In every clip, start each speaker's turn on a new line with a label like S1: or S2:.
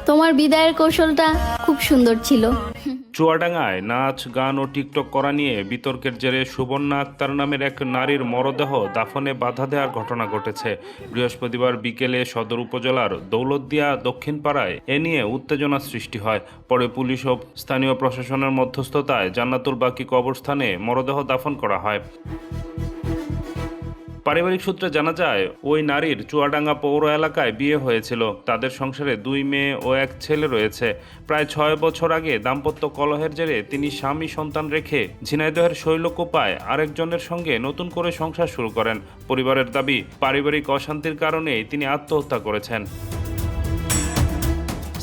S1: তোমার বিদায়ের কৌশলটা খুব সুন্দর ছিল।
S2: চুয়াডাঙ্গায় নাচ গান ও টিকটক করা নিয়ে বিতর্কের জেরে সুবর্ণা আক্তার নামের এক নারীর মরদেহ দাফনে বাধা দেওয়ার ঘটনা ঘটেছে। বৃহস্পতিবার বিকেলে সদর উপজেলার দৌলতদিয়া দক্ষিণ পাড়ায় এ নিয়ে উত্তেজনা সৃষ্টি হয়। পরে পুলিশ ও স্থানীয় প্রশাসনের মধ্যস্থতায় জান্নাতুল বাকি কবরস্থানে মরদেহ দাফন করা হয়। পারিবারিক সূত্রে জানা যায়, ওই নারীর চুয়াডাঙ্গা পৌর এলাকায় বিয়ে হয়েছিল। তাদের সংসারে 2 মেয়ে ও 1 ছেলে রয়েছে। প্রায় 6 বছর আগে দাম্পত্য কলহের জেরে তিনি স্বামী সন্তান রেখে ঝিনাইদহের শৈলকুপায় আরেকজনের সঙ্গে নতুন করে সংসার শুরু করেন। পরিবারের দাবি, পারিবারিক অশান্তির কারণেই তিনি আত্মহত্যা করেছেন।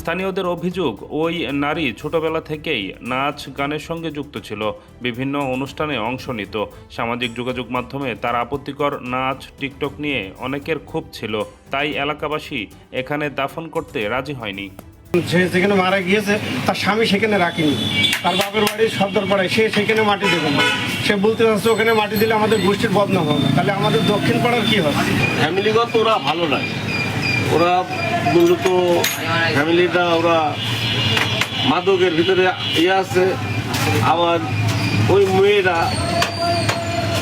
S2: স্থানীয়দের অভিযোগ, ওই নারী ছোটবেলা থেকেই নাচ গানের সঙ্গে যুক্ত ছিল, বিভিন্ন অনুষ্ঠানে অংশ নিত। সামাজিক যোগাযোগ মাধ্যমে তার আপত্তিকর নাচ টিকটক নিয়ে অনেকের ক্ষোভ ছিল, তাই এলাকাবাসী এখানে দাফন করতে রাজি হয়নি।
S3: সে যেখানে মারা গিয়েছে তার স্বামী সেখানে রাখেনি, তার বাপের বাড়ির সর্দার পাড়ায় সে সেখানে মাটি দেবে না। সে বলতে চাচ্ছে ওখানে মাটি দিলে আমাদের গোষ্ঠীর বদনাম হবে, তাহলে আমাদের দক্ষিণ পাড়ার কি হবে?
S4: ফ্যামিলিগত ওরা ভালো নয়, ওরা মূলত ফ্যামিলিটা ওরা মাদকের ভিতরে আছে। আবার ওই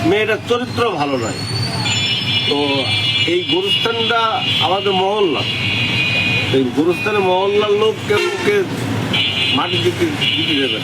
S4: মেয়েটার চরিত্র ভালো নয়। তো এই গোরস্থানটা আমাদের মহল্লা, এই গোরস্থানে মহল্লার লোককে মাটি দিতে দেবে।